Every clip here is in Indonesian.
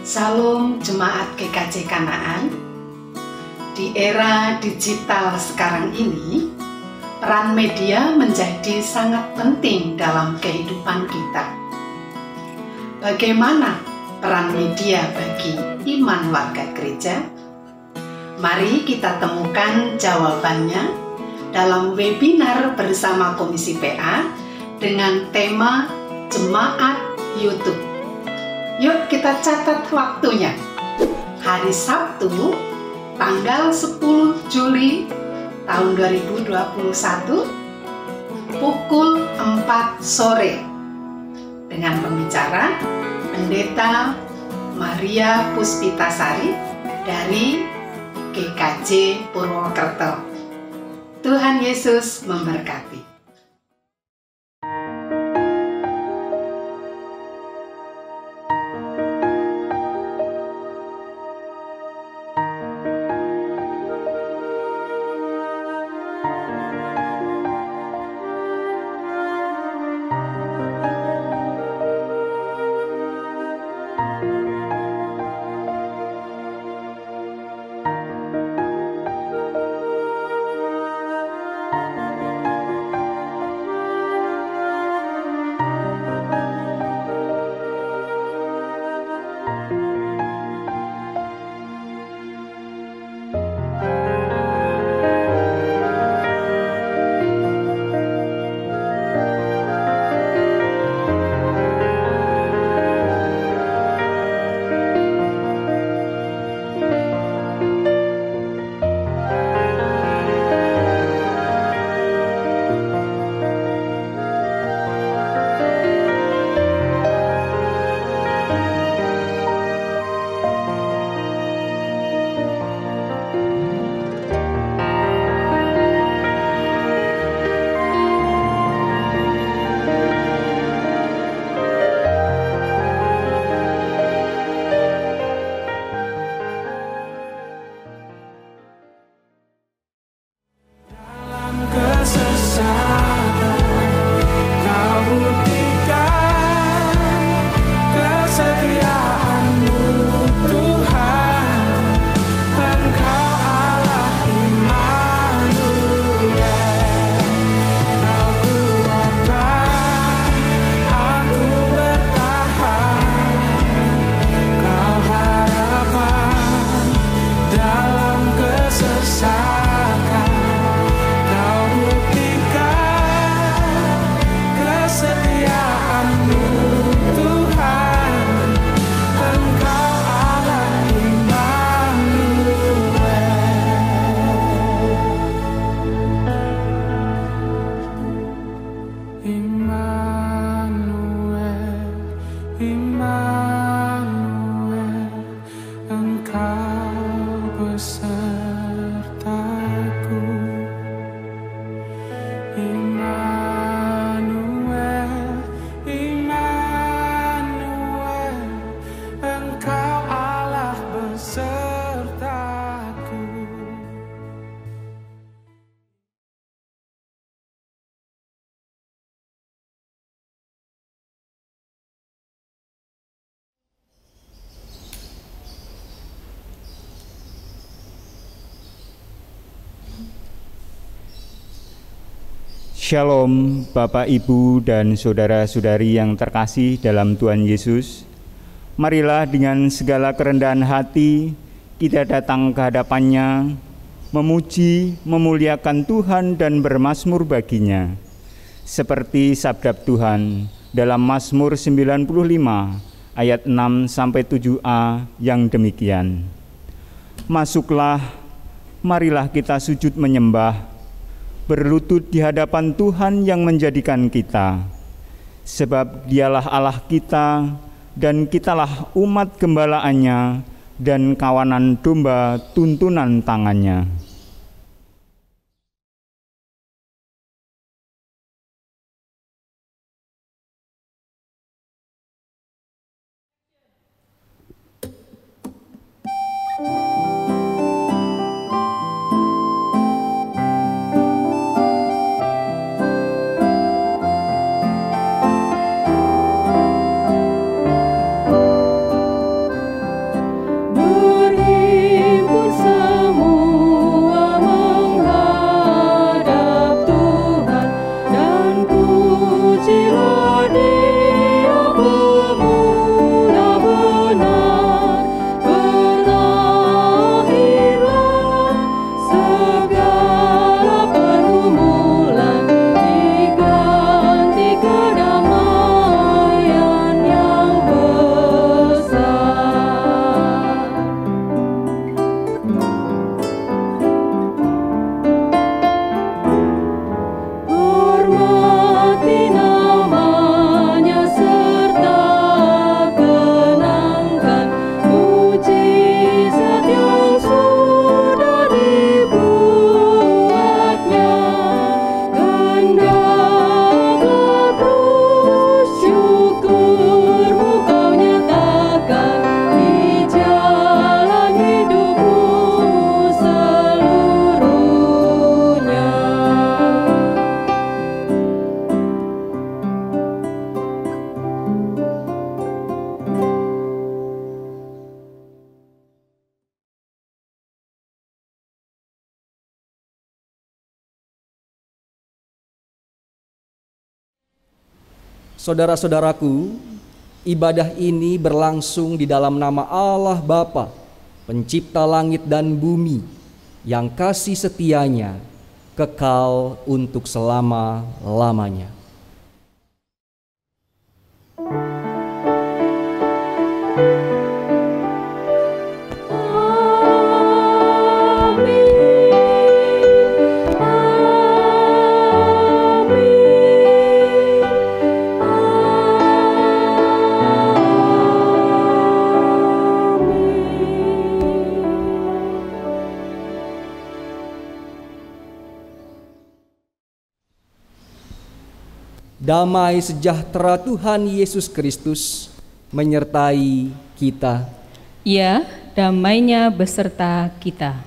Salam Jemaat GKJ Kanaan. Di era digital sekarang ini, peran media menjadi sangat penting dalam kehidupan kita. Bagaimana peran media bagi iman warga gereja? Mari kita temukan jawabannya dalam webinar bersama Komisi PA dengan tema Jemaat YouTube. Yuk kita catat waktunya. Hari Sabtu, tanggal 10 Juli tahun 2021, pukul 4 sore. Dengan pembicara Pendeta Maria Puspitasari dari GKJ Purwokerto. Tuhan Yesus memberkati. Shalom Bapak, Ibu, dan Saudara-saudari yang terkasih dalam Tuhan Yesus. Marilah dengan segala kerendahan hati kita datang ke hadapan-Nya, memuji, memuliakan Tuhan dan bermazmur baginya. Seperti sabda Tuhan dalam Mazmur 95 ayat 6-7a yang demikian. Masuklah, marilah kita sujud menyembah, berlutut di hadapan Tuhan yang menjadikan kita. Sebab Dialah Allah kita, dan kitalah umat gembalaannya, dan kawanan domba tuntunan tangannya. Saudara-saudaraku, ibadah ini berlangsung di dalam nama Allah Bapa, Pencipta langit dan bumi, yang kasih setianya kekal untuk selama-lamanya. Damai sejahtera Tuhan Yesus Kristus menyertai kita. Ya, damainya beserta kita.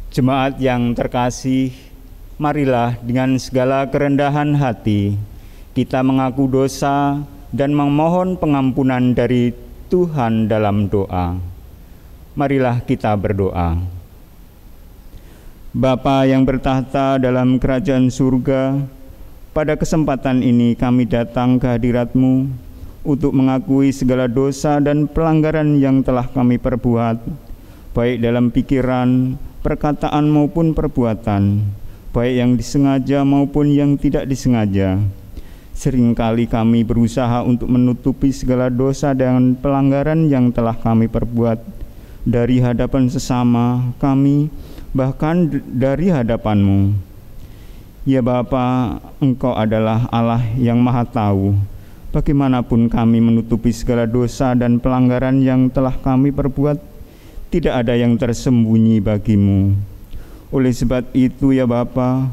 Jemaat yang terkasih, marilah dengan segala kerendahan hati kita mengaku dosa dan memohon pengampunan dari Tuhan dalam doa. Marilah kita berdoa. Bapa yang bertahta dalam kerajaan surga, pada kesempatan ini kami datang ke hadirat-Mu untuk mengakui segala dosa dan pelanggaran yang telah kami perbuat, baik dalam pikiran, perkataan maupun perbuatan, baik yang disengaja maupun yang tidak disengaja. Seringkali kami berusaha untuk menutupi segala dosa dan pelanggaran yang telah kami perbuat dari hadapan sesama kami, bahkan dari hadapan-Mu. Ya Bapa, Engkau adalah Allah yang Maha Tahu. Bagaimanapun kami menutupi segala dosa dan pelanggaran yang telah kami perbuat, tidak ada yang tersembunyi bagi-Mu. Oleh sebab itu ya Bapa,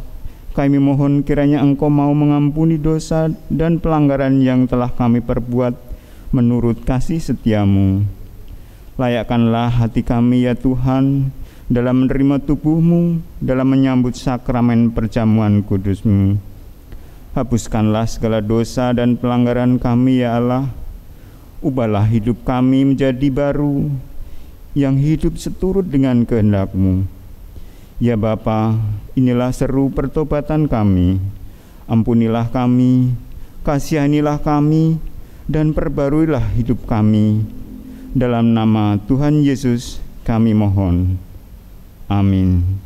Kami mohon kiranya Engkau mau mengampuni dosa dan pelanggaran yang telah kami perbuat menurut kasih setiamu. Layakkanlah hati kami ya Tuhan dalam menerima tubuh-Mu, dalam menyambut sakramen perjamuan kudus-Mu. Hapuskanlah segala dosa dan pelanggaran kami ya Allah. Ubahlah hidup kami menjadi baru, yang hidup seturut dengan kehendak-Mu. Ya Bapa, inilah seru pertobatan kami. Ampunilah kami, kasihanilah kami, dan perbaruilah hidup kami. Dalam nama Tuhan Yesus kami mohon. Amin.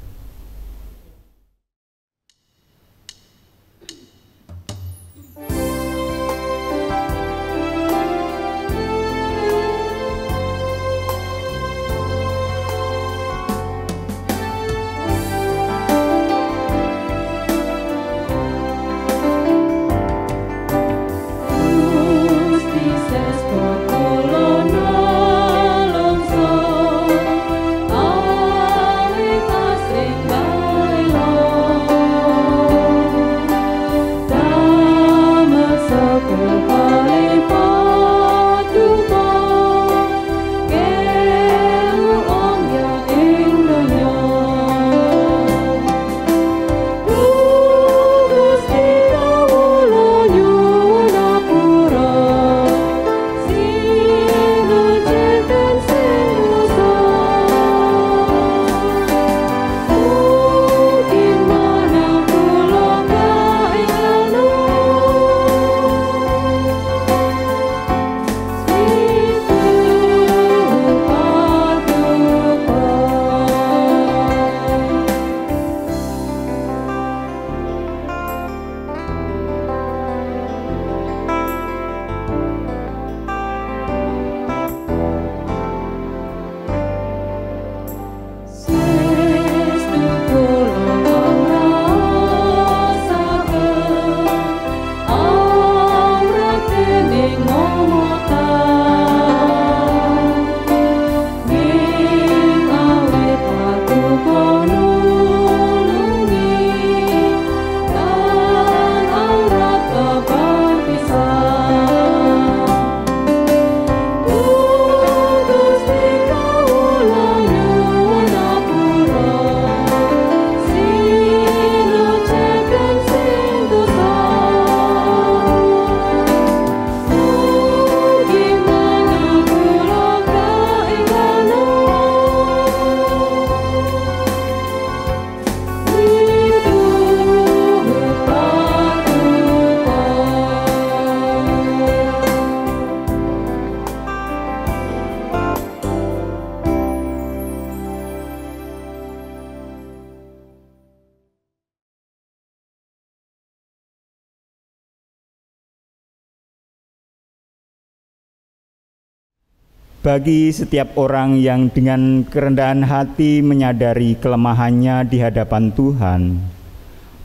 Bagi setiap orang yang dengan kerendahan hati menyadari kelemahannya di hadapan Tuhan,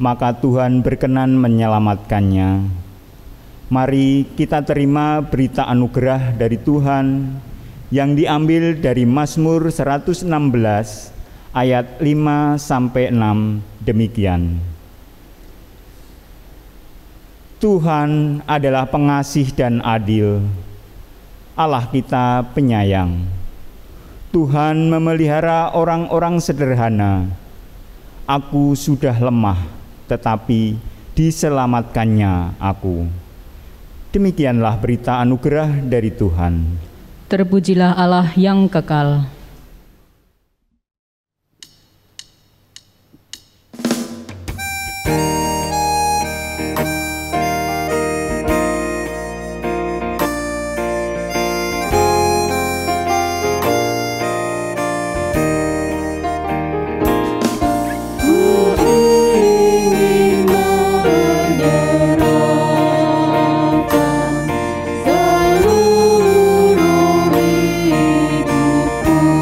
maka Tuhan berkenan menyelamatkannya. Mari kita terima berita anugerah dari Tuhan yang diambil dari Mazmur 116 ayat 5-6 demikian. Tuhan adalah pengasih dan adil, Allah kita penyayang. Tuhan memelihara orang-orang sederhana. Aku sudah lemah, tetapi diselamatkannya aku. Demikianlah berita anugerah dari Tuhan. Terpujilah Allah yang kekal. Seluruh hidupku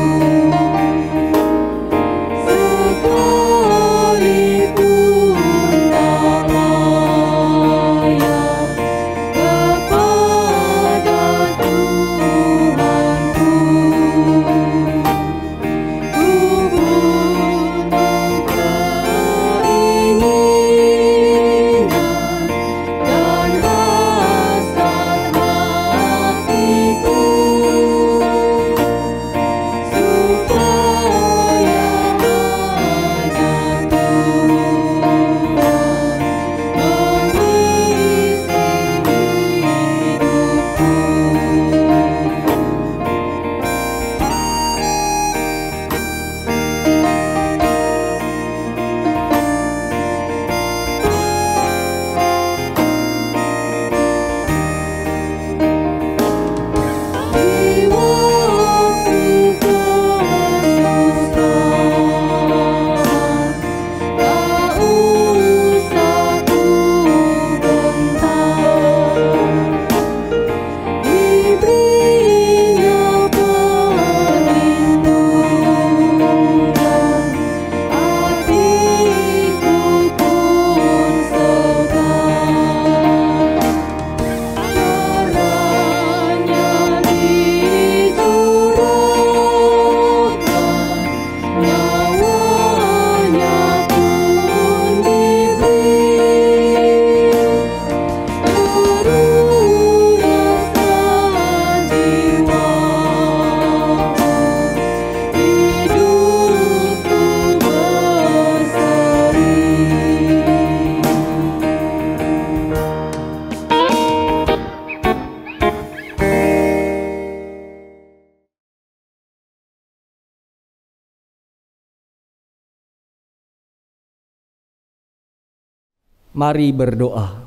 Mari berdoa.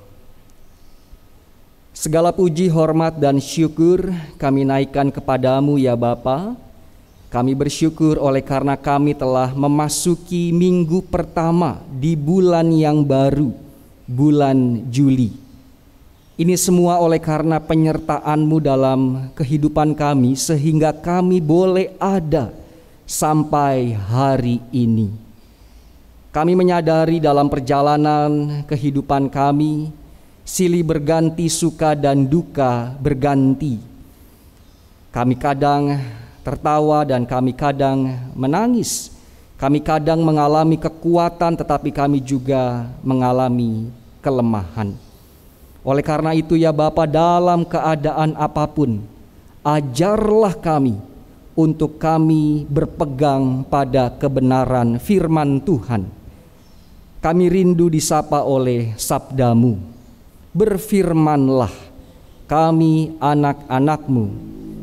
Segala puji, hormat, dan syukur kami naikkan kepadamu ya Bapa. Kami bersyukur oleh karena kami telah memasuki minggu pertama di bulan yang baru, bulan Juli. Ini semua oleh karena penyertaan-Mu dalam kehidupan kami sehingga kami boleh ada sampai hari ini. Kami menyadari dalam perjalanan kehidupan kami, silih berganti, suka dan duka berganti. Kami kadang tertawa dan kami kadang menangis. Kami kadang mengalami kekuatan tetapi kami juga mengalami kelemahan. Oleh karena itu ya Bapa, dalam keadaan apapun, ajarlah kami untuk kami berpegang pada kebenaran firman Tuhan. Kami rindu disapa oleh sabda-Mu. Berfirmanlah, kami anak-anak-Mu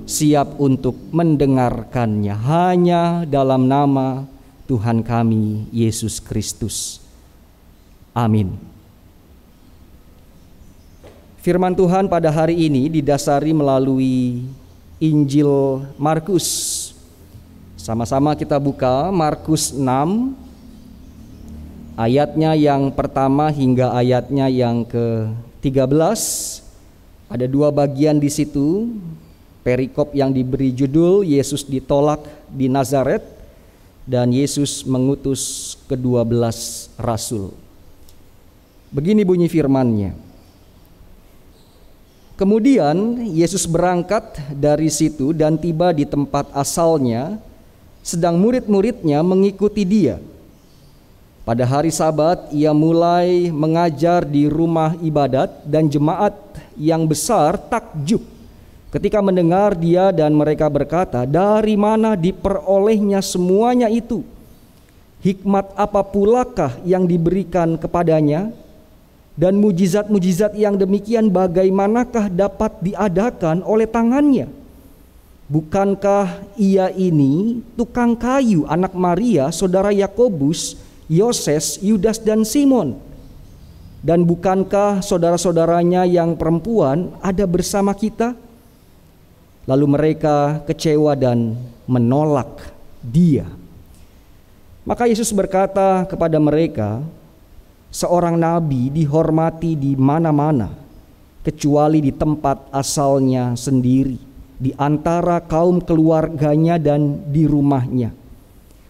siap untuk mendengarkannya hanya dalam nama Tuhan kami Yesus Kristus. Amin. Firman Tuhan pada hari ini didasari melalui Injil Markus. Sama-sama kita buka Markus 6 ayatnya yang pertama hingga ayatnya yang ke-13. Ada dua bagian di situ. Perikop yang diberi judul Yesus ditolak di Nazaret dan Yesus mengutus ke-12 rasul. Begini bunyi firman-Nya. Kemudian Yesus berangkat dari situ dan tiba di tempat asalnya, sedang murid-muridnya mengikuti Dia. Pada hari Sabat ia mulai mengajar di rumah ibadat dan jemaat yang besar takjub ketika mendengar Dia dan mereka berkata, dari mana diperolehnya semuanya itu? Hikmat apa pulakah yang diberikan kepadanya? Dan mujizat-mujizat yang demikian bagaimanakah dapat diadakan oleh tangannya? Bukankah ia ini tukang kayu, anak Maria, saudara Yakobus, Yoses, Yudas dan Simon? Dan bukankah saudara-saudaranya yang perempuan ada bersama kita? Lalu mereka kecewa dan menolak Dia. Maka Yesus berkata kepada mereka, seorang nabi dihormati di mana-mana, kecuali di tempat asalnya sendiri, di antara kaum keluarganya dan di rumahnya.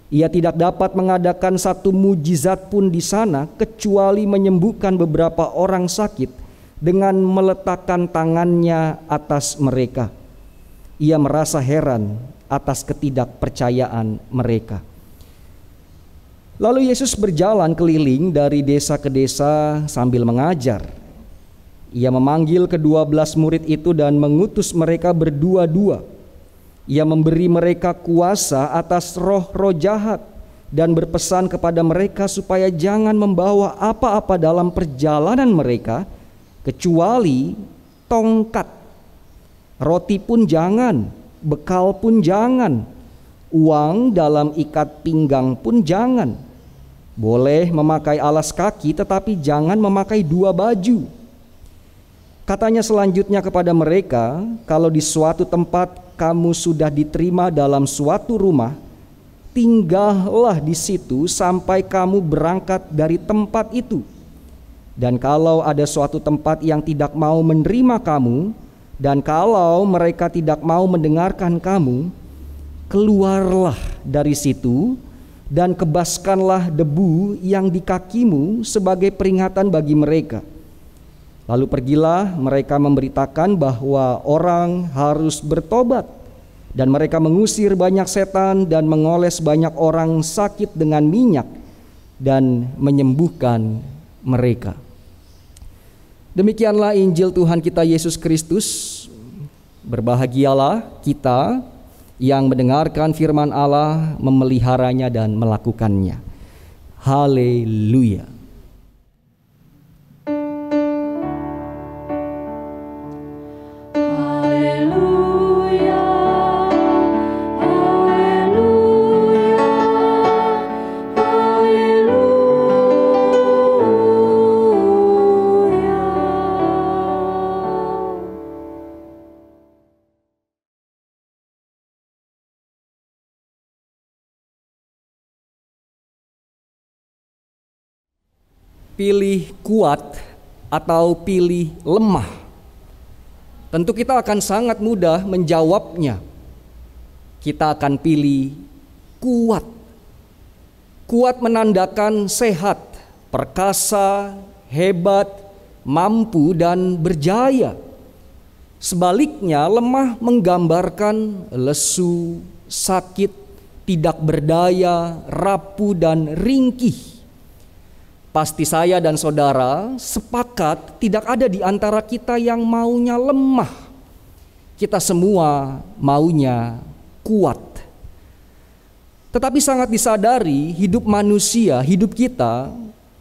Ia tidak dapat mengadakan satu mujizat pun di sana kecuali menyembuhkan beberapa orang sakit dengan meletakkan tangannya atas mereka. Ia merasa heran atas ketidakpercayaan mereka. Lalu Yesus berjalan keliling dari desa ke desa sambil mengajar. Ia memanggil ke-12 murid itu dan mengutus mereka berdua-dua. Ia memberi mereka kuasa atas roh-roh jahat dan berpesan kepada mereka supaya jangan membawa apa-apa dalam perjalanan mereka kecuali tongkat. Roti pun jangan, bekal pun jangan, uang dalam ikat pinggang pun jangan. Boleh memakai alas kaki tetapi jangan memakai dua baju. Katanya selanjutnya kepada mereka, kalau di suatu tempat kamu sudah diterima dalam suatu rumah, tinggallah di situ sampai kamu berangkat dari tempat itu. Dan kalau ada suatu tempat yang tidak mau menerima kamu, dan kalau mereka tidak mau mendengarkan kamu, keluarlah dari situ dan kebaskanlah debu yang di kakimu sebagai peringatan bagi mereka. Lalu pergilah mereka memberitakan bahwa orang harus bertobat, dan mereka mengusir banyak setan dan mengoles banyak orang sakit dengan minyak dan menyembuhkan mereka. Demikianlah Injil Tuhan kita Yesus Kristus. Berbahagialah kita yang mendengarkan firman Allah, memeliharanya dan melakukannya. Haleluya. pilih kuat atau pilih lemah? Tentu kita akan sangat mudah menjawabnya. Kita akan pilih kuat. Kuat menandakan sehat, perkasa, hebat, mampu, dan berjaya. Sebaliknya, lemah menggambarkan lesu, sakit, tidak berdaya, rapuh, dan ringkih. Pasti saya dan saudara sepakat tidak ada di antara kita yang maunya lemah. Kita semua maunya kuat. Tetapi sangat disadari hidup manusia, hidup kita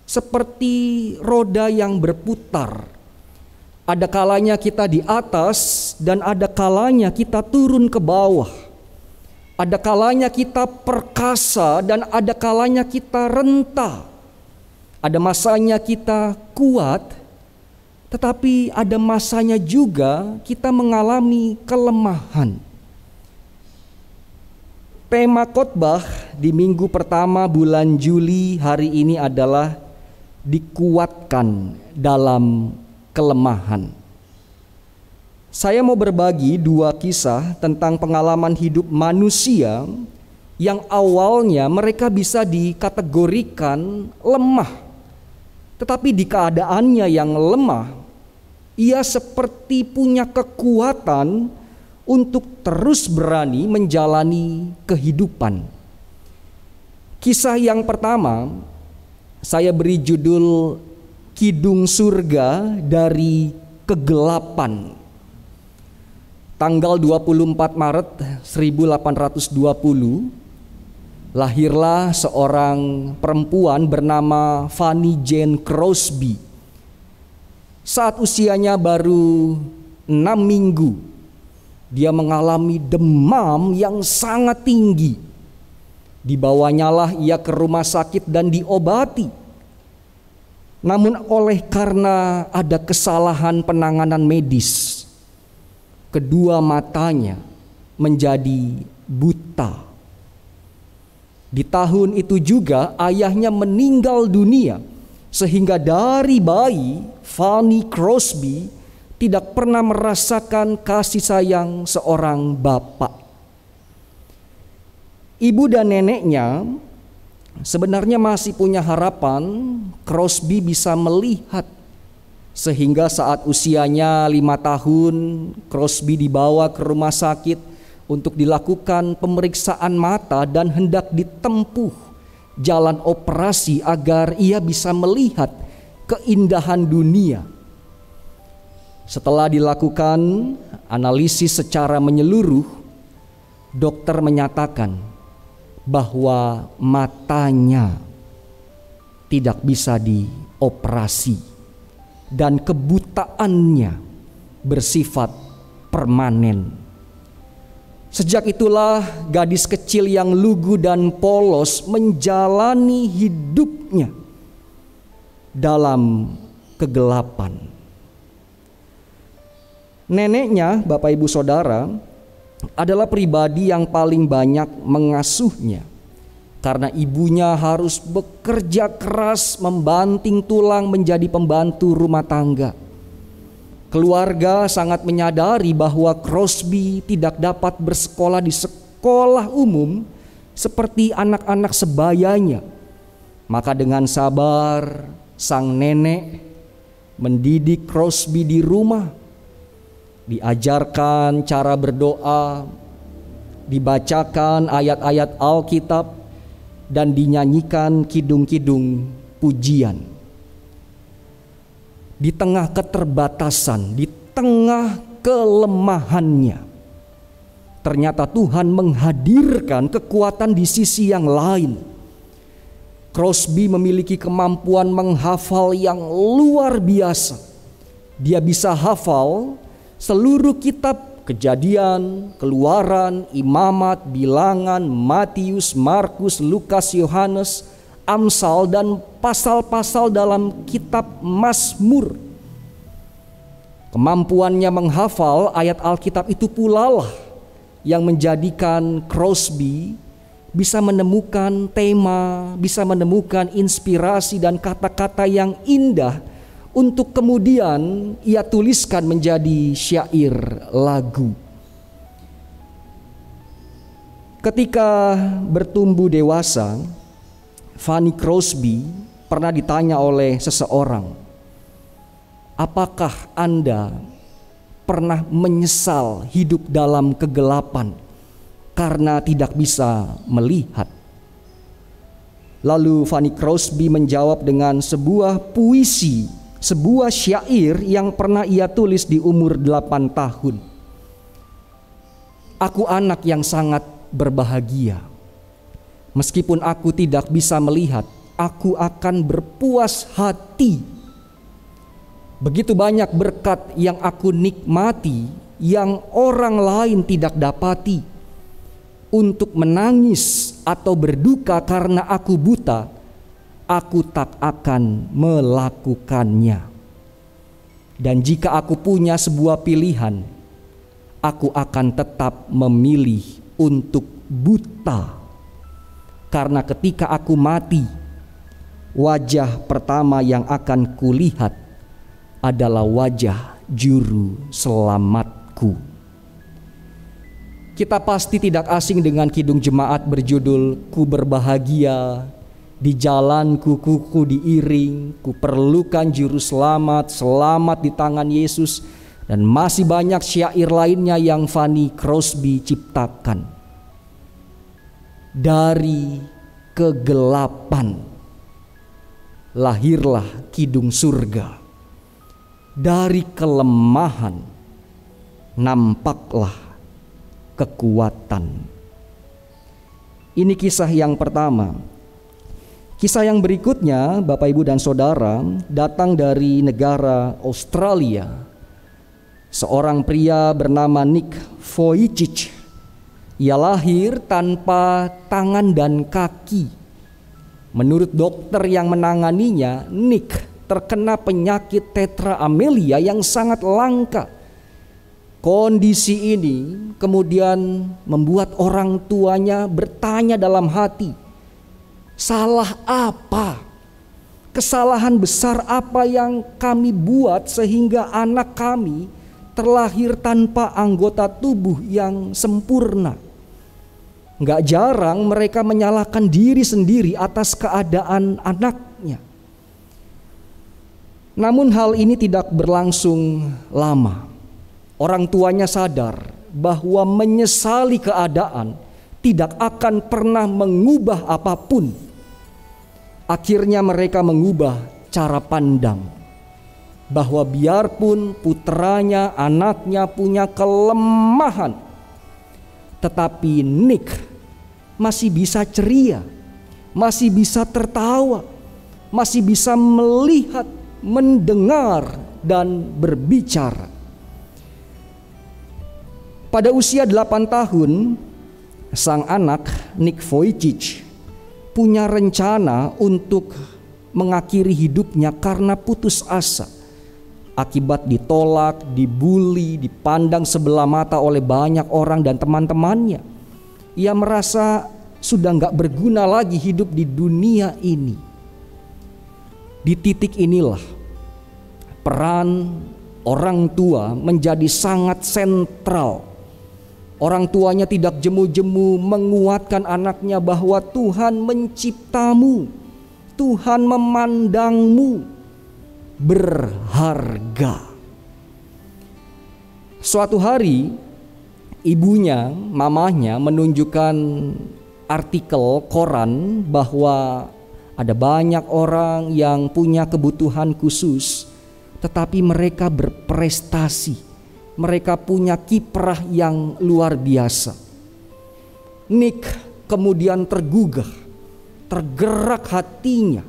seperti roda yang berputar. Ada kalanya kita di atas dan ada kalanya kita turun ke bawah. Ada kalanya kita perkasa dan ada kalanya kita renta. Ada masanya kita kuat, tetapi ada masanya juga kita mengalami kelemahan. Tema khotbah di minggu pertama bulan Juli hari ini adalah dikuatkan dalam kelemahan. Saya mau berbagi dua kisah tentang pengalaman hidup manusia yang awalnya mereka bisa dikategorikan lemah. Tetapi di keadaannya yang lemah, ia seperti punya kekuatan untuk terus berani menjalani kehidupan. Kisah yang pertama, saya beri judul Kidung Surga dari Kegelapan. Tanggal 24 Maret 1820, lahirlah seorang perempuan bernama Fanny Jane Crosby. Saat usianya baru 6 minggu, dia mengalami demam yang sangat tinggi. Dibawanyalah ia ke rumah sakit dan diobati. Namun karena ada kesalahan penanganan medis, kedua matanya menjadi buta. Di tahun itu juga ayahnya meninggal dunia, sehingga dari bayi Fanny Crosby tidak pernah merasakan kasih sayang seorang bapak. Ibu dan neneknya sebenarnya masih punya harapan Crosby bisa melihat. Sehingga saat usianya 5 tahun, Crosby dibawa ke rumah sakit untuk dilakukan pemeriksaan mata dan hendak ditempuh jalan operasi agar ia bisa melihat keindahan dunia. Setelah dilakukan analisis secara menyeluruh, dokter menyatakan bahwa matanya tidak bisa dioperasi dan kebutaannya bersifat permanen. Sejak itulah gadis kecil yang lugu dan polos menjalani hidupnya dalam kegelapan. Neneknya, Bapak Ibu Saudara, adalah pribadi yang paling banyak mengasuhnya. Karena ibunya harus bekerja keras membanting tulang menjadi pembantu rumah tangga. Keluarga sangat menyadari bahwa Crosby tidak dapat bersekolah di sekolah umum seperti anak-anak sebayanya. Maka dengan sabar sang nenek mendidik Crosby di rumah. Diajarkan cara berdoa, dibacakan ayat-ayat Alkitab, dan dinyanyikan kidung-kidung pujian. Di tengah keterbatasan, di tengah kelemahannya, ternyata Tuhan menghadirkan kekuatan di sisi yang lain. Crosby memiliki kemampuan menghafal yang luar biasa. Dia bisa hafal seluruh kitab Kejadian, Keluaran, Imamat, Bilangan, Matius, Markus, Lukas, Yohanes, Amsal, dan pasal-pasal dalam kitab Mazmur. Kemampuannya menghafal ayat Alkitab itu pula lah yang menjadikan Crosby bisa menemukan tema, bisa menemukan inspirasi dan kata-kata yang indah untuk kemudian ia tuliskan menjadi syair lagu. Ketika bertumbuh dewasa, Fanny Crosby pernah ditanya oleh seseorang, apakah Anda pernah menyesal hidup dalam kegelapan karena tidak bisa melihat? Lalu Fanny Crosby menjawab dengan sebuah puisi, sebuah syair yang pernah ia tulis di umur 8 tahun. Aku anak yang sangat berbahagia. Meskipun aku tidak bisa melihat, aku akan berpuas hati. Begitu banyak berkat yang aku nikmati yang orang lain tidak dapati. Untuk menangis atau berduka karena aku buta, aku tak akan melakukannya. Dan jika aku punya sebuah pilihan, aku akan tetap memilih untuk buta. Karena ketika aku mati, wajah pertama yang akan kulihat adalah wajah juru selamatku. Kita pasti tidak asing dengan kidung jemaat berjudul Ku berbahagia, di jalanku kuku diiring, ku perlukan juru selamat, selamat di tangan Yesus, dan masih banyak syair lainnya yang Fanny Crosby ciptakan. Dari kegelapan lahirlah kidung surga. Dari kelemahan nampaklah kekuatan. Ini kisah yang pertama. Kisah yang berikutnya, Bapak Ibu dan Saudara, datang dari negara Australia. Seorang pria bernama Nick Vujicic. Ia lahir tanpa tangan dan kaki. Menurut dokter yang menanganinya, Nick terkena penyakit tetra amelia yang sangat langka. Kondisi ini kemudian membuat orang tuanya bertanya dalam hati, salah apa? Kesalahan besar apa yang kami buat sehingga anak kami terlahir tanpa anggota tubuh yang sempurna? Gak jarang mereka menyalahkan diri sendiri atas keadaan anaknya. Namun hal ini tidak berlangsung lama. Orang tuanya sadar bahwa menyesali keadaan tidak akan pernah mengubah apapun. Akhirnya mereka mengubah cara pandang, bahwa biarpun putranya, anaknya punya kelemahan, tetapi Nick masih bisa ceria, masih bisa tertawa, masih bisa melihat, mendengar, dan berbicara. Pada usia 8 tahun, sang anak Nick Vujicic punya rencana untuk mengakhiri hidupnya karena putus asa. Akibat ditolak, dibully, dipandang sebelah mata oleh banyak orang dan teman-temannya. Ia merasa sudah gak berguna lagi hidup di dunia ini. Di titik inilah peran orang tua menjadi sangat sentral. Orang tuanya tidak jemu-jemu menguatkan anaknya bahwa Tuhan menciptamu, Tuhan memandangmu berharga. Suatu hari ibunya, mamahnya menunjukkan artikel koran bahwa ada banyak orang yang punya kebutuhan khusus, tetapi mereka berprestasi. Mereka punya kiprah yang luar biasa. Nick kemudian tergugah, tergerak hatinya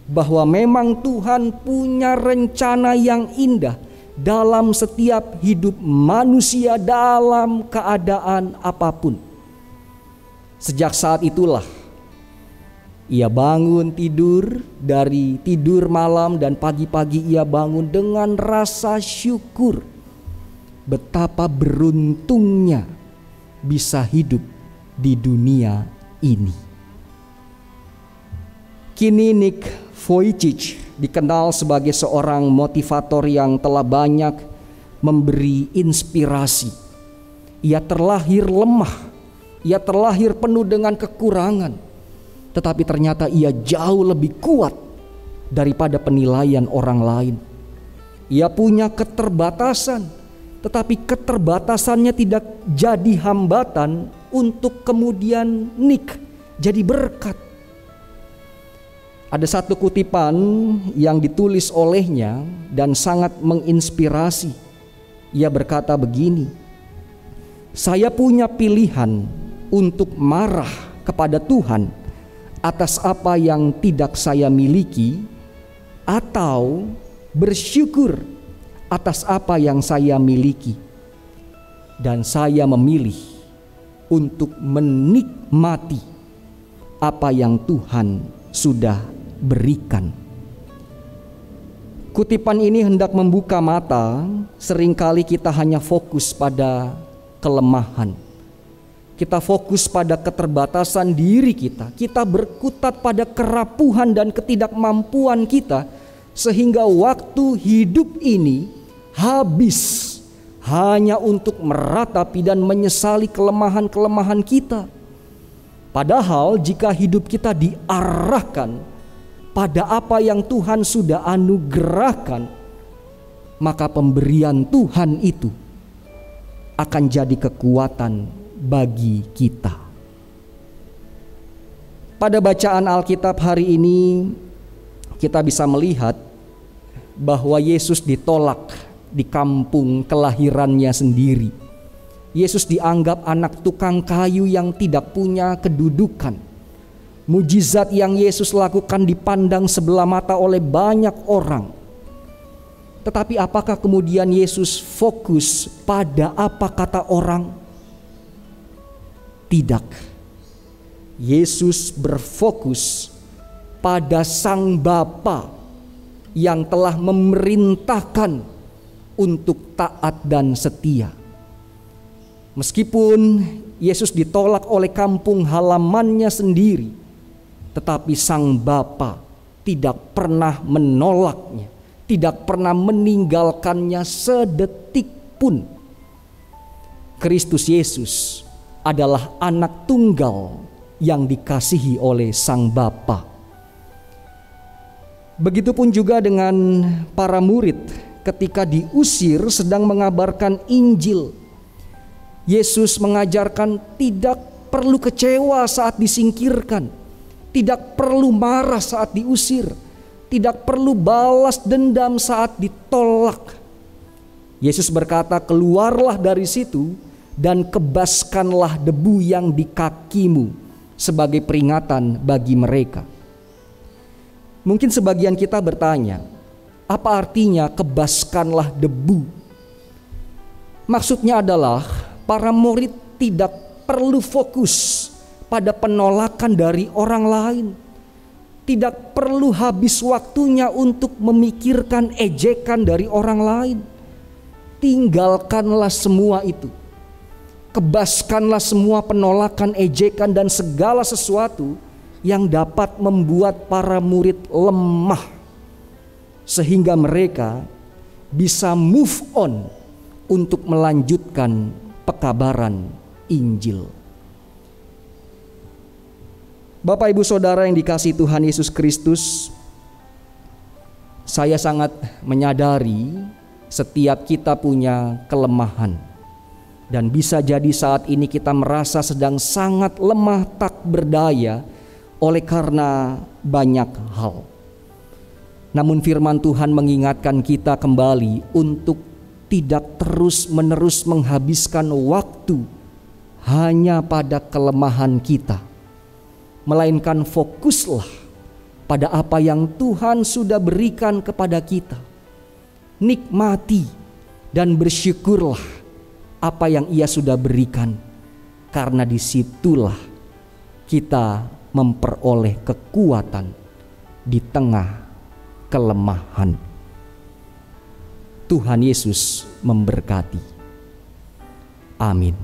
bahwa memang Tuhan punya rencana yang indah dalam setiap hidup manusia dalam keadaan apapun. Sejak saat itulah ia bangun tidur dari tidur malam dan pagi-pagi ia bangun dengan rasa syukur. Betapa beruntungnya bisa hidup di dunia ini. Kini Nick Vujicic dikenal sebagai seorang motivator yang telah banyak memberi inspirasi. Ia terlahir lemah, ia terlahir penuh dengan kekurangan, tetapi ternyata ia jauh lebih kuat daripada penilaian orang lain. Ia punya keterbatasan, tetapi keterbatasannya tidak jadi hambatan untuk kemudian Nick jadi berkat. Ada satu kutipan yang ditulis olehnya dan sangat menginspirasi. Ia berkata begini, "Saya punya pilihan untuk marah kepada Tuhan atas apa yang tidak saya miliki, atau bersyukur atas apa yang saya miliki. Dan saya memilih untuk menikmati apa yang Tuhan sudah berikan." Kutipan ini hendak membuka mata. Seringkali kita hanya fokus pada kelemahan. Kita fokus pada keterbatasan diri kita. Kita berkutat pada kerapuhan dan ketidakmampuan kita, sehingga waktu hidup ini habis hanya untuk meratapi dan menyesali kelemahan-kelemahan kita. Padahal jika hidup kita diarahkan pada apa yang Tuhan sudah anugerahkan, maka pemberian Tuhan itu akan jadi kekuatan bagi kita. Pada bacaan Alkitab hari ini kita bisa melihat bahwa Yesus ditolak di kampung kelahirannya sendiri. Yesus dianggap anak tukang kayu yang tidak punya kedudukan. Mujizat yang Yesus lakukan dipandang sebelah mata oleh banyak orang. Tetapi apakah kemudian Yesus fokus pada apa kata orang? Tidak. Yesus berfokus pada Sang Bapa yang telah memerintahkan untuk taat dan setia. Meskipun Yesus ditolak oleh kampung halamannya sendiri, tetapi Sang Bapa tidak pernah menolaknya, tidak pernah meninggalkannya sedetik pun. Kristus Yesus adalah anak tunggal yang dikasihi oleh Sang Bapa. Begitupun juga dengan para murid ketika diusir sedang mengabarkan Injil. Yesus mengajarkan tidak perlu kecewa saat disingkirkan, tidak perlu marah saat diusir, tidak perlu balas dendam saat ditolak. Yesus berkata, "Keluarlah dari situ dan kebaskanlah debu yang di kakimu sebagai peringatan bagi mereka." Mungkin sebagian kita bertanya, apa artinya kebaskanlah debu? Maksudnya adalah para murid tidak perlu fokus pada penolakan dari orang lain. Tidak perlu habis waktunya untuk memikirkan ejekan dari orang lain. Tinggalkanlah semua itu. Kebaskanlah semua penolakan, ejekan, dan segala sesuatu yang dapat membuat para murid lemah, sehingga mereka bisa move on untuk melanjutkan pekabaran Injil. Bapak Ibu Saudara yang dikasihi Tuhan Yesus Kristus, saya sangat menyadari setiap kita punya kelemahan. Dan bisa jadi saat ini kita merasa sedang sangat lemah tak berdaya oleh karena banyak hal. Namun firman Tuhan mengingatkan kita kembali untuk tidak terus-menerus menghabiskan waktu hanya pada kelemahan kita, melainkan fokuslah pada apa yang Tuhan sudah berikan kepada kita. Nikmati dan bersyukurlah apa yang Ia sudah berikan, karena disitulah kita memperoleh kekuatan di tengah kelemahan. Tuhan Yesus memberkati. Amin.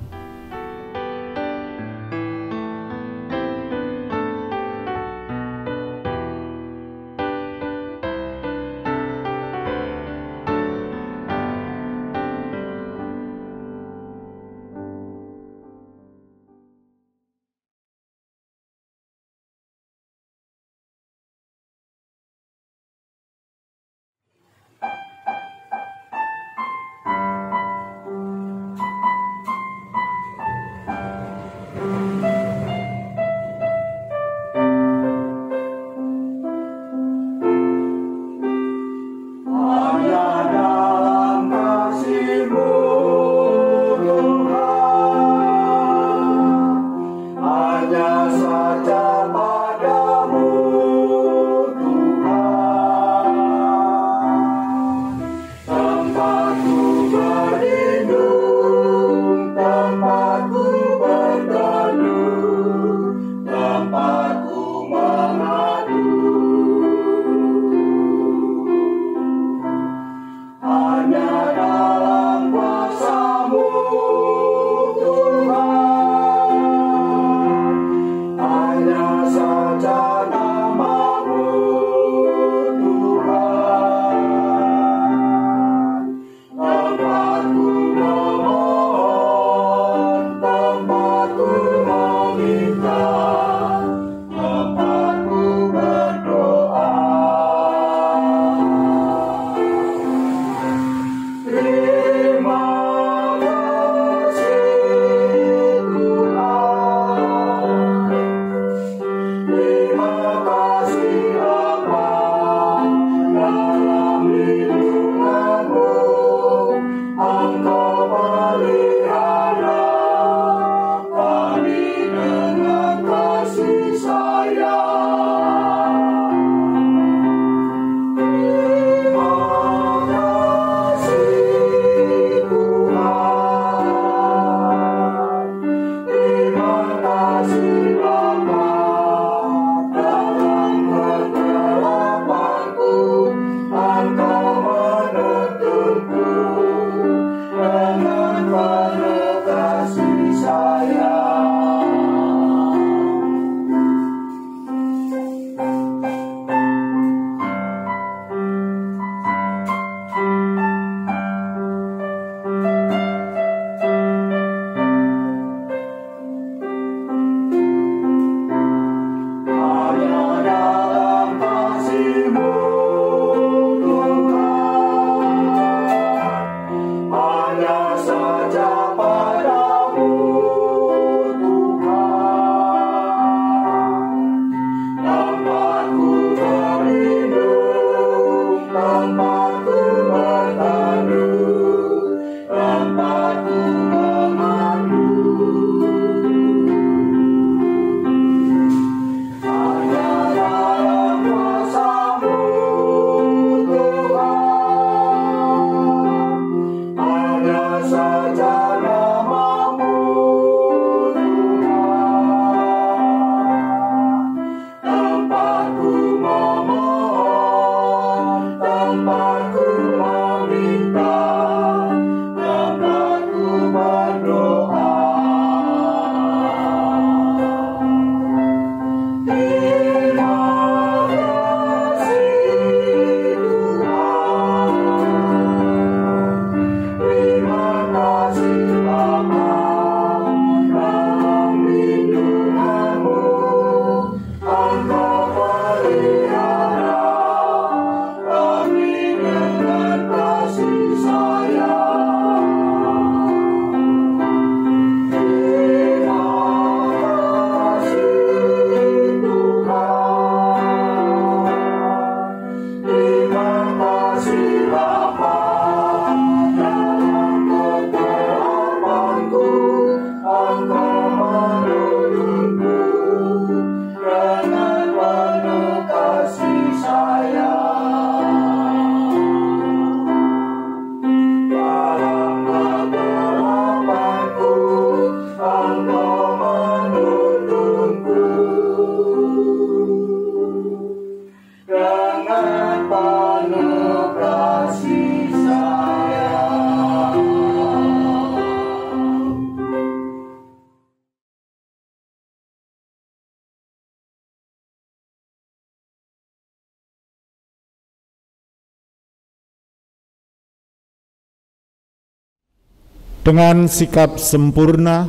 Dengan sikap sempurna,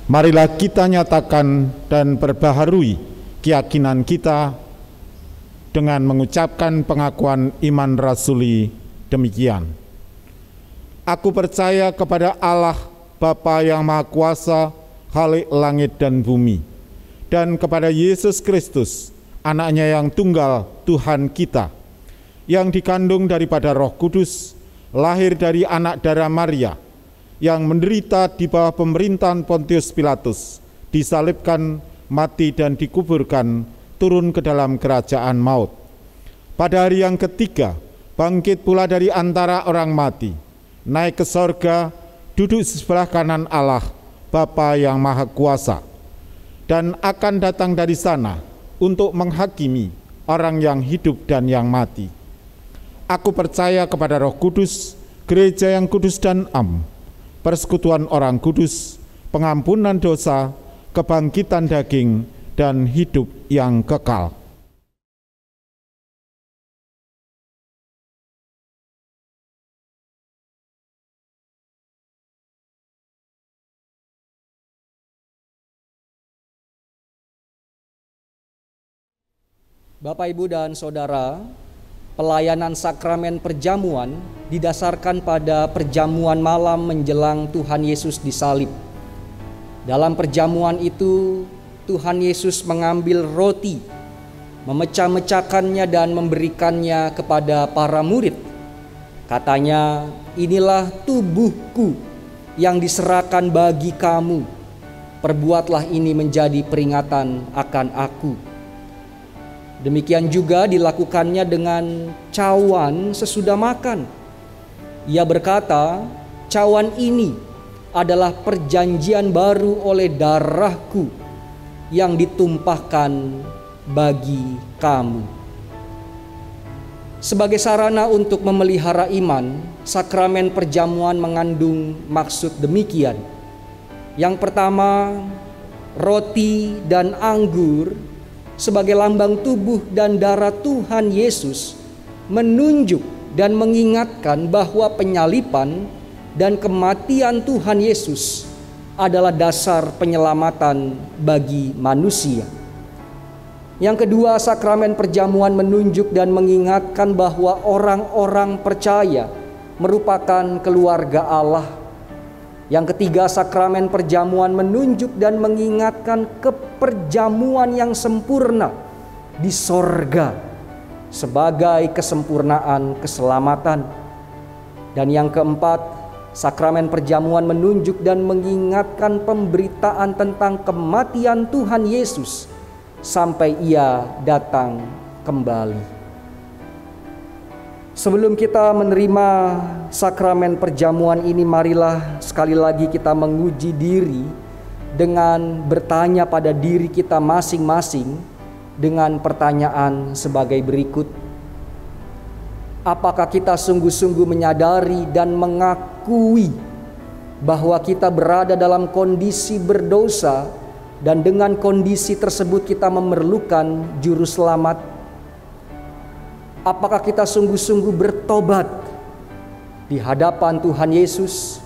marilah kita nyatakan dan perbaharui keyakinan kita dengan mengucapkan pengakuan iman rasuli demikian. Aku percaya kepada Allah Bapa yang Maha Kuasa, Khalik langit dan bumi, dan kepada Yesus Kristus, Anaknya yang tunggal, Tuhan kita, yang dikandung daripada Roh Kudus, lahir dari anak darah Maria, yang menderita di bawah pemerintahan Pontius Pilatus, disalibkan, mati dan dikuburkan, turun ke dalam kerajaan maut. Pada hari yang ketiga, bangkit pula dari antara orang mati, naik ke sorga, duduk di sebelah kanan Allah, Bapa yang Maha Kuasa, dan akan datang dari sana untuk menghakimi orang yang hidup dan yang mati. Aku percaya kepada Roh Kudus, gereja yang kudus dan am, persekutuan orang kudus, pengampunan dosa, kebangkitan daging, dan hidup yang kekal. Bapak, Ibu, dan Saudara, pelayanan sakramen perjamuan didasarkan pada perjamuan malam menjelang Tuhan Yesus disalib. Dalam perjamuan itu, Tuhan Yesus mengambil roti, memecah-mecahkannya dan memberikannya kepada para murid. Katanya, "Inilah tubuhku yang diserahkan bagi kamu. Perbuatlah ini menjadi peringatan akan aku." Demikian juga dilakukannya dengan cawan sesudah makan. Ia berkata, "Cawan ini adalah perjanjian baru oleh darahku yang ditumpahkan bagi kamu." Sebagai sarana untuk memelihara iman, sakramen perjamuan mengandung maksud demikian. Yang pertama, roti dan anggur sebagai lambang tubuh dan darah Tuhan Yesus menunjuk dan mengingatkan bahwa penyaliban dan kematian Tuhan Yesus adalah dasar penyelamatan bagi manusia. Yang kedua, sakramen perjamuan menunjuk dan mengingatkan bahwa orang-orang percaya merupakan keluarga Allah. Yang ketiga, sakramen perjamuan menunjuk dan mengingatkan keperjamuan yang sempurna di sorga sebagai kesempurnaan keselamatan. Dan yang keempat, sakramen perjamuan menunjuk dan mengingatkan pemberitaan tentang kematian Tuhan Yesus sampai Ia datang kembali. Sebelum kita menerima sakramen perjamuan ini, marilah sekali lagi kita menguji diri dengan bertanya pada diri kita masing-masing dengan pertanyaan sebagai berikut. Apakah kita sungguh-sungguh menyadari dan mengakui bahwa kita berada dalam kondisi berdosa dan dengan kondisi tersebut kita memerlukan juru selamat? Apakah kita sungguh-sungguh bertobat di hadapan Tuhan Yesus?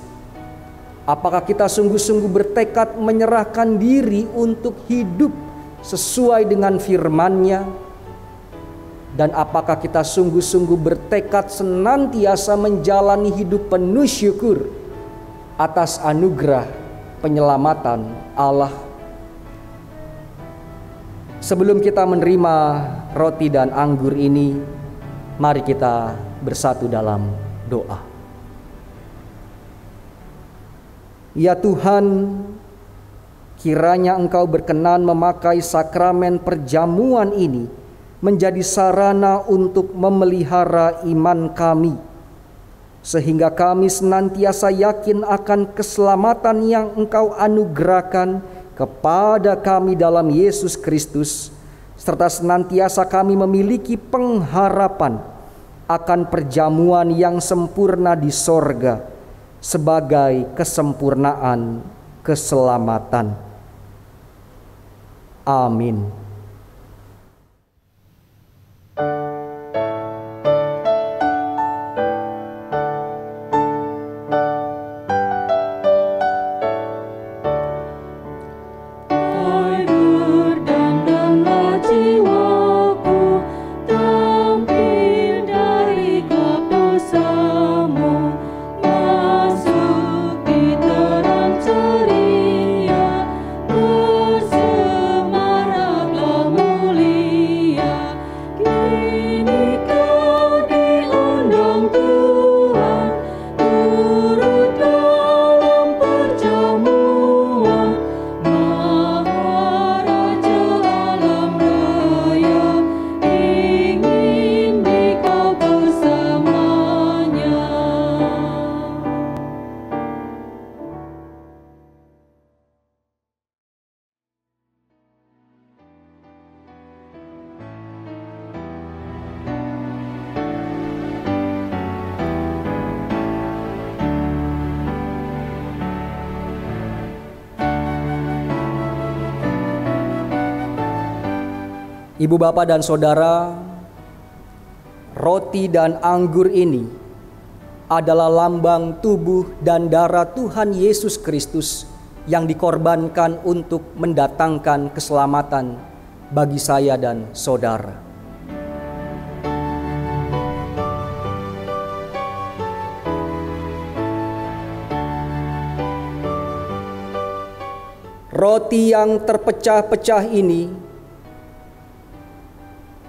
Apakah kita sungguh-sungguh bertekad menyerahkan diri untuk hidup sesuai dengan firman-Nya? Dan apakah kita sungguh-sungguh bertekad senantiasa menjalani hidup penuh syukur atas anugerah penyelamatan Allah? Sebelum kita menerima roti dan anggur ini, mari kita bersatu dalam doa. Ya Tuhan, kiranya Engkau berkenan memakai sakramen perjamuan ini menjadi sarana untuk memelihara iman kami, sehingga kami senantiasa yakin akan keselamatan yang Engkau anugerahkan kepada kami dalam Yesus Kristus, serta senantiasa kami memiliki pengharapan akan perjamuan yang sempurna di sorga sebagai kesempurnaan keselamatan. Amin. Ibu bapak dan saudara, roti dan anggur ini adalah lambang tubuh dan darah Tuhan Yesus Kristus yang dikorbankan untuk mendatangkan keselamatan bagi saya dan saudara. Roti yang terpecah-pecah ini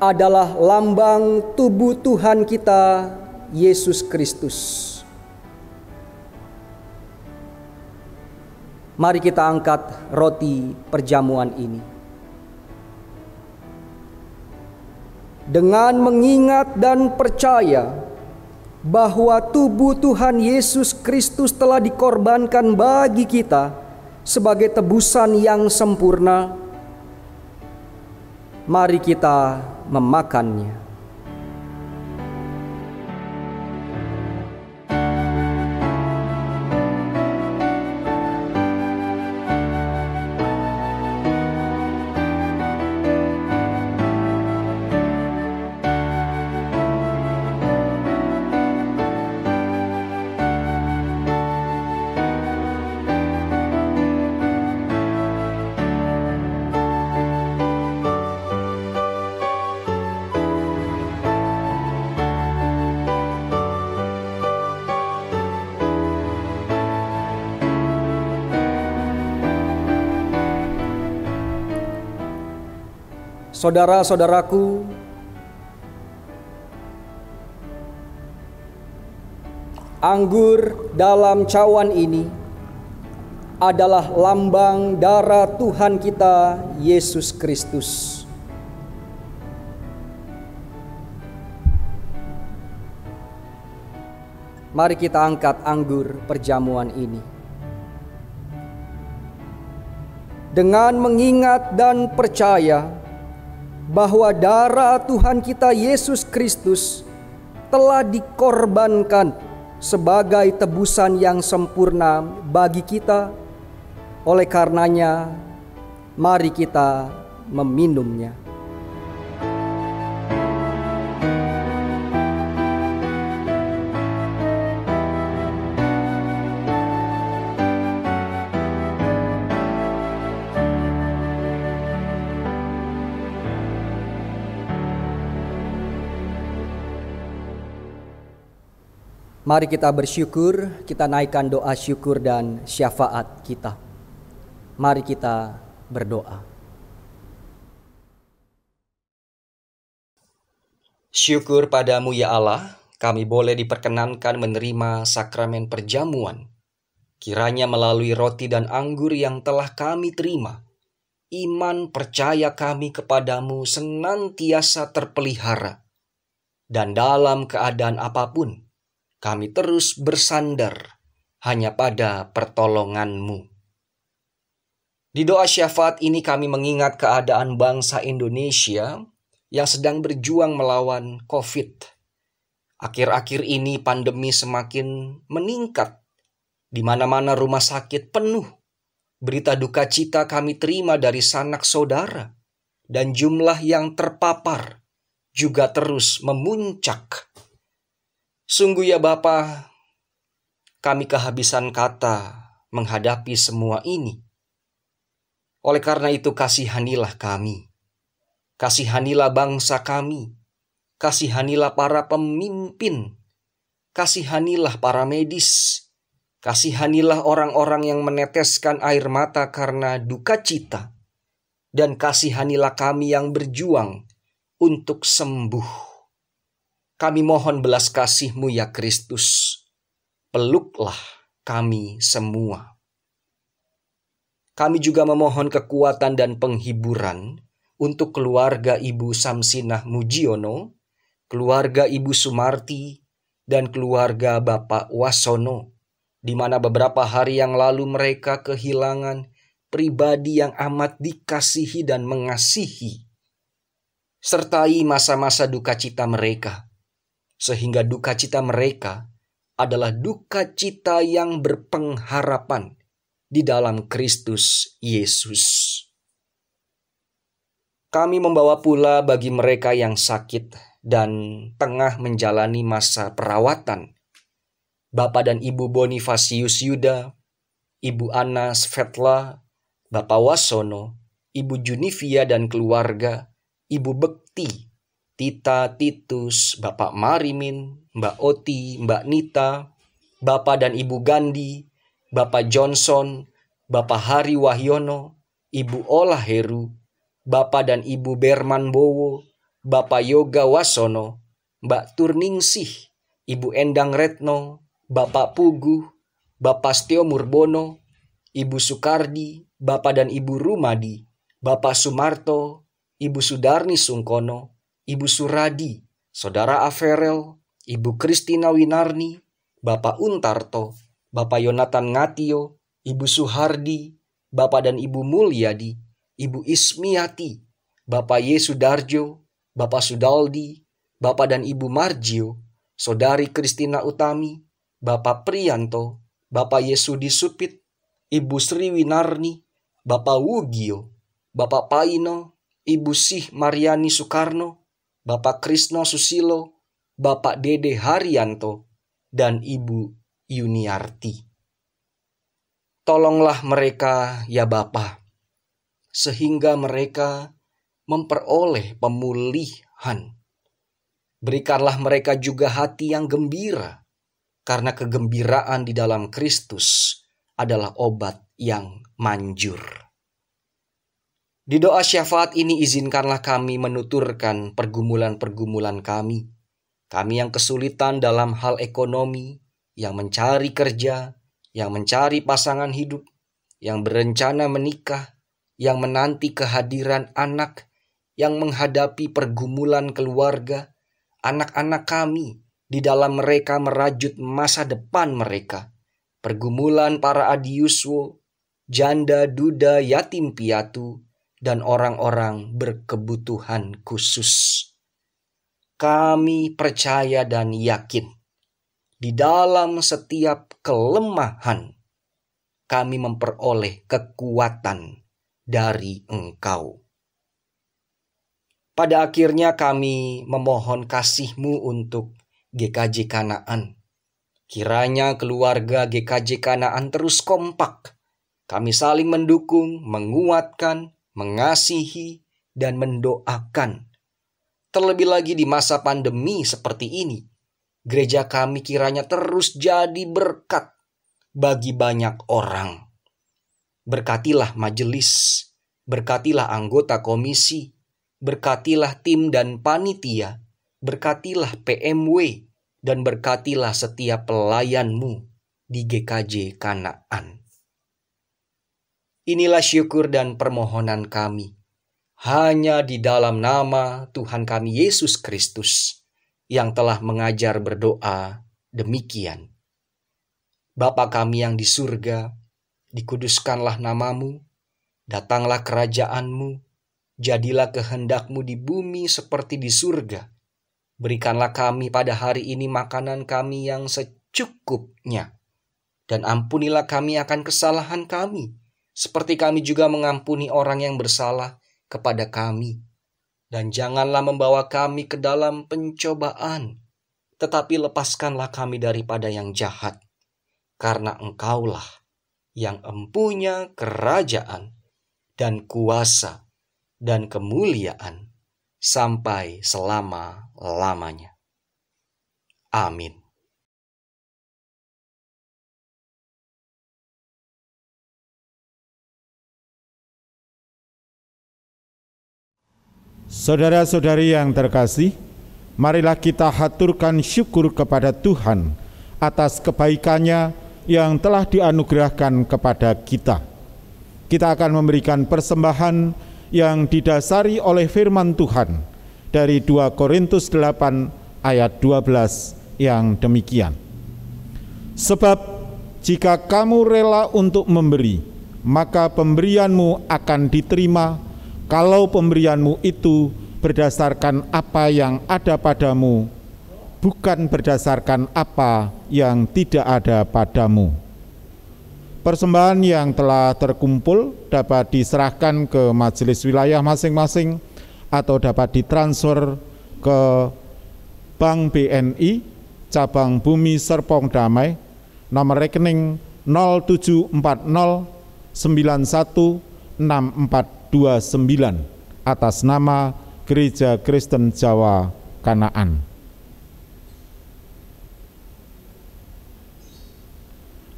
adalah lambang tubuh Tuhan kita, Yesus Kristus. Mari kita angkat roti perjamuan ini. Dengan mengingat dan percaya bahwa tubuh Tuhan Yesus Kristus telah dikorbankan bagi kita sebagai tebusan yang sempurna, mari kita memakannya. Saudara-saudaraku, anggur dalam cawan ini adalah lambang darah Tuhan kita, Yesus Kristus. Mari kita angkat anggur perjamuan ini. Dengan mengingat dan percaya bahwa darah Tuhan kita Yesus Kristus telah dikorbankan sebagai tebusan yang sempurna bagi kita. Oleh karenanya, mari kita meminumnya. Mari kita bersyukur, kita naikkan doa syukur dan syafaat kita. Mari kita berdoa. Syukur padamu ya Allah, kami boleh diperkenankan menerima sakramen perjamuan. Kiranya melalui roti dan anggur yang telah kami terima, iman percaya kami kepadamu senantiasa terpelihara. Dan dalam keadaan apapun, kami terus bersandar hanya pada pertolongan-Mu. Di doa syafaat ini kami mengingat keadaan bangsa Indonesia yang sedang berjuang melawan COVID. Akhir-akhir ini pandemi semakin meningkat. Di mana-mana rumah sakit penuh. Berita duka cita kami terima dari sanak saudara. Dan jumlah yang terpapar juga terus memuncak. Sungguh ya Bapa, kami kehabisan kata menghadapi semua ini. Oleh karena itu kasihanilah kami. Kasihanilah bangsa kami. Kasihanilah para pemimpin. Kasihanilah para medis. Kasihanilah orang-orang yang meneteskan air mata karena duka cita. Dan kasihanilah kami yang berjuang untuk sembuh. Kami mohon belas kasih-Mu ya Kristus. Peluklah kami semua. Kami juga memohon kekuatan dan penghiburan untuk keluarga Ibu Samsinah Mujiono, keluarga Ibu Sumarti, dan keluarga Bapak Wasono, di mana beberapa hari yang lalu mereka kehilangan pribadi yang amat dikasihi dan mengasihi. Sertai masa-masa duka cita mereka, sehingga duka cita mereka adalah duka cita yang berpengharapan di dalam Kristus Yesus. Kami membawa pula bagi mereka yang sakit dan tengah menjalani masa perawatan, Bapak dan Ibu Bonifasius Yuda, Ibu Anna Svetla, Bapak Wasono, Ibu Junivia dan keluarga, Ibu Bekti, Tita Titus, Bapak Marimin, Mbak Oti, Mbak Nita, Bapak dan Ibu Gandhi, Bapak Johnson, Bapak Hari Wahyono, Ibu Ola Heru, Bapak dan Ibu Berman Bowo, Bapak Yoga Wasono, Mbak Turningsih, Ibu Endang Retno, Bapak Puguh, Bapak Stio Murbono, Ibu Sukardi, Bapak dan Ibu Rumadi, Bapak Sumarto, Ibu Sudarni Sungkono, Ibu Suradi, Saudara Averel, Ibu Kristina Winarni, Bapak Untarto, Bapak Yonatan Ngatio, Ibu Suhardi, Bapak dan Ibu Mulyadi, Ibu Ismiati, Bapak Yesudarjo, Bapak Sudaldi, Bapak dan Ibu Margio, Saudari Kristina Utami, Bapak Priyanto, Bapak Yesudi Supit, Ibu Sri Winarni, Bapak Wugio, Bapak Paino, Ibu Sih Mariani Soekarno, Bapak Krisno Susilo, Bapak Dede Haryanto, dan Ibu Yuniarti. Tolonglah mereka ya Bapa, sehingga mereka memperoleh pemulihan. Berikanlah mereka juga hati yang gembira, karena kegembiraan di dalam Kristus adalah obat yang manjur. Di doa syafaat ini izinkanlah kami menuturkan pergumulan-pergumulan kami. Kami yang kesulitan dalam hal ekonomi, yang mencari kerja, yang mencari pasangan hidup, yang berencana menikah, yang menanti kehadiran anak, yang menghadapi pergumulan keluarga, anak-anak kami di dalam mereka merajut masa depan mereka, pergumulan para adiuswo, janda, duda, yatim piatu, dan orang-orang berkebutuhan khusus. Kami percaya dan yakin, di dalam setiap kelemahan, kami memperoleh kekuatan dari Engkau. Pada akhirnya kami memohon kasih-Mu untuk GKJ Kanaan. Kiranya keluarga GKJ Kanaan terus kompak. Kami saling mendukung, menguatkan, mengasihi, dan mendoakan. Terlebih lagi di masa pandemi seperti ini, gereja kami kiranya terus jadi berkat bagi banyak orang. Berkatilah majelis, berkatilah anggota komisi, berkatilah tim dan panitia, berkatilah PMW, dan berkatilah setiap pelayan-Mu di GKJ Kanaan. Inilah syukur dan permohonan kami, hanya di dalam nama Tuhan kami Yesus Kristus, yang telah mengajar berdoa demikian. Bapa kami yang di surga, dikuduskanlah nama-Mu, datanglah kerajaan-Mu, jadilah kehendak-Mu di bumi seperti di surga. Berikanlah kami pada hari ini makanan kami yang secukupnya, dan ampunilah kami akan kesalahan kami, seperti kami juga mengampuni orang yang bersalah kepada kami. Dan janganlah membawa kami ke dalam pencobaan, tetapi lepaskanlah kami daripada yang jahat. Karena Engkaulah yang empunya kerajaan dan kuasa dan kemuliaan sampai selama-lamanya. Amin. Saudara-saudari yang terkasih, marilah kita haturkan syukur kepada Tuhan atas kebaikan-Nya yang telah dianugerahkan kepada kita. Kita akan memberikan persembahan yang didasari oleh firman Tuhan dari 2 Korintus 8 ayat 12 yang demikian. Sebab jika kamu rela untuk memberi, maka pemberianmu akan diterima, kalau pemberianmu itu berdasarkan apa yang ada padamu, bukan berdasarkan apa yang tidak ada padamu. Persembahan yang telah terkumpul dapat diserahkan ke majelis wilayah masing-masing atau dapat ditransfer ke Bank BNI cabang Bumi Serpong Damai, nomor rekening 0740916429 atas nama Gereja Kristen Jawa Kanaan.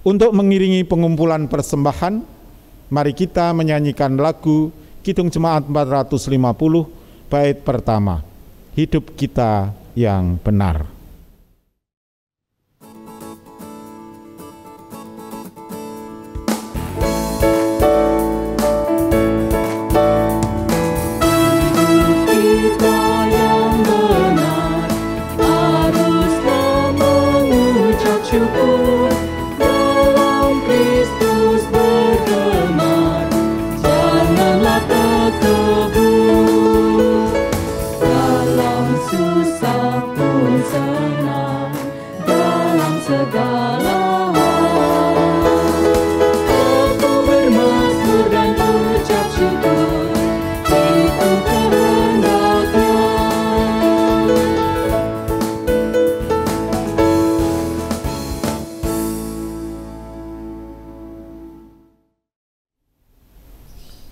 Untuk mengiringi pengumpulan persembahan, mari kita menyanyikan lagu Kidung Jemaat 450 bait pertama, Hidup Kita yang Benar.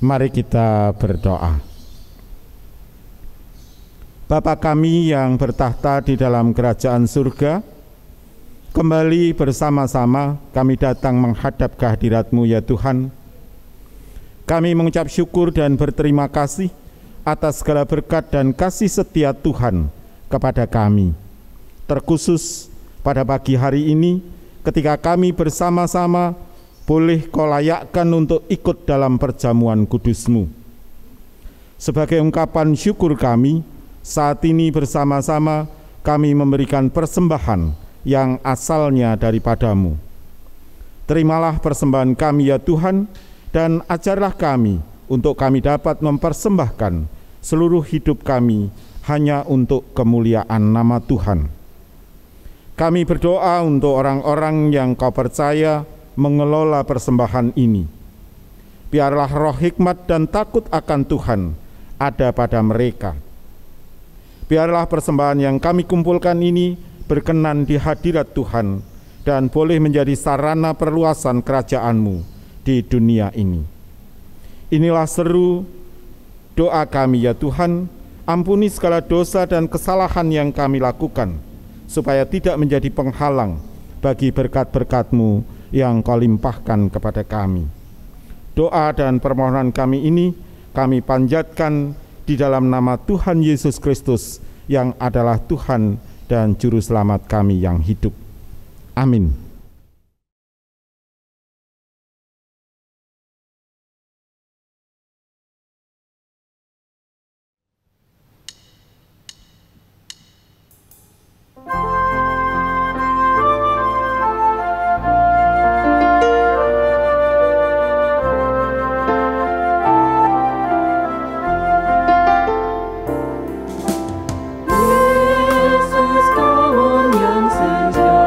Mari kita berdoa. Bapa kami yang bertahta di dalam kerajaan surga, kembali bersama-sama kami datang menghadap kehadirat-Mu ya Tuhan. Kami mengucap syukur dan berterima kasih atas segala berkat dan kasih setia Tuhan kepada kami. Terkhusus pada pagi hari ini ketika kami bersama-sama boleh Kau layakkan untuk ikut dalam perjamuan kudus-Mu. Sebagai ungkapan syukur kami, saat ini bersama-sama kami memberikan persembahan yang asalnya daripada-Mu. Terimalah persembahan kami ya Tuhan, dan ajarlah kami untuk kami dapat mempersembahkan seluruh hidup kami hanya untuk kemuliaan nama Tuhan. Kami berdoa untuk orang-orang yang Kau percaya mengelola persembahan ini. Biarlah roh hikmat dan takut akan Tuhan ada pada mereka. Biarlah persembahan yang kami kumpulkan ini berkenan di hadirat Tuhan dan boleh menjadi sarana perluasan kerajaan-Mu di dunia ini. Inilah seru doa kami ya Tuhan, ampuni segala dosa dan kesalahan yang kami lakukan, supaya tidak menjadi penghalang bagi berkat-berkat-Mu yang Kau limpahkan kepada kami. Doa dan permohonan kami ini kami panjatkan di dalam nama Tuhan Yesus Kristus yang adalah Tuhan dan Juru Selamat kami yang hidup. Amin. Yesus kawan yang setia,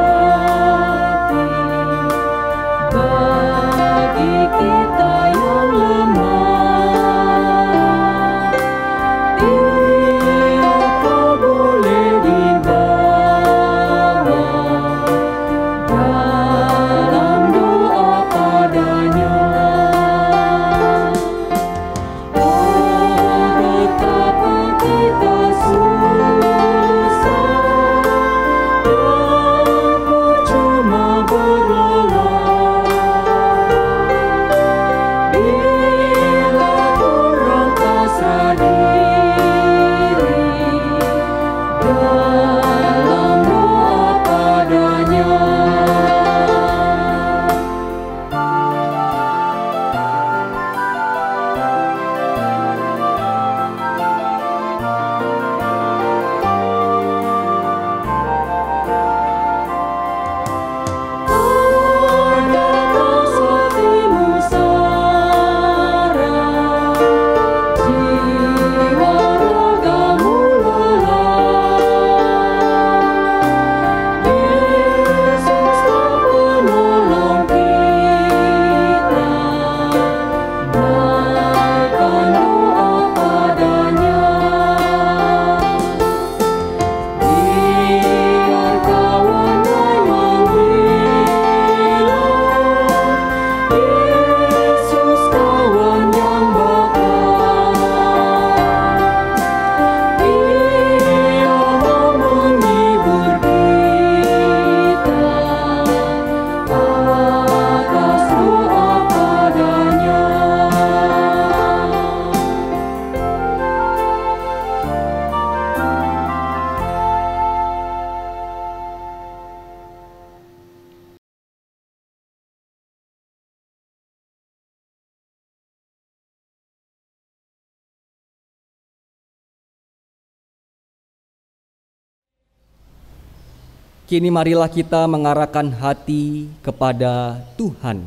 Kini marilah kita mengarahkan hati kepada Tuhan.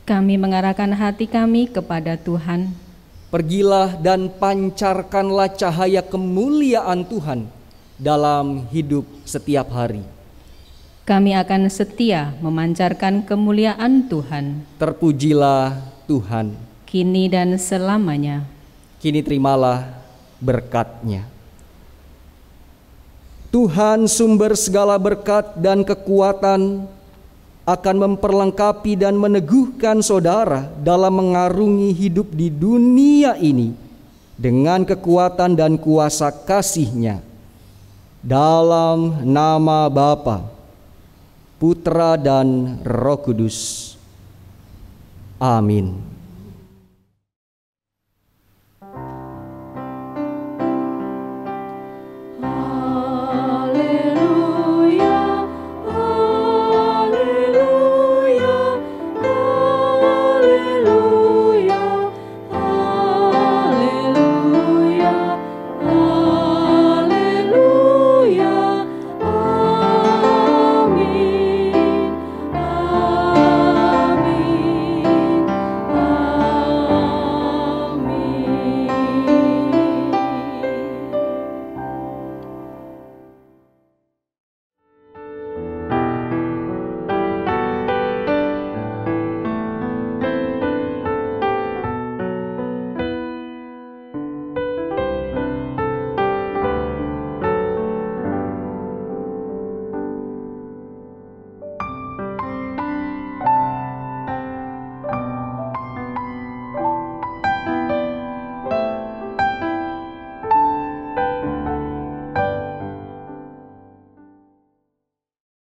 Kami mengarahkan hati kami kepada Tuhan. Pergilah dan pancarkanlah cahaya kemuliaan Tuhan dalam hidup setiap hari. Kami akan setia memancarkan kemuliaan Tuhan. Terpujilah Tuhan. Kini dan selamanya. Kini terimalah berkat-Nya. Tuhan sumber segala berkat dan kekuatan akan memperlengkapi dan meneguhkan saudara dalam mengarungi hidup di dunia ini dengan kekuatan dan kuasa kasih-Nya. Dalam nama Bapa, Putra dan Roh Kudus. Amin.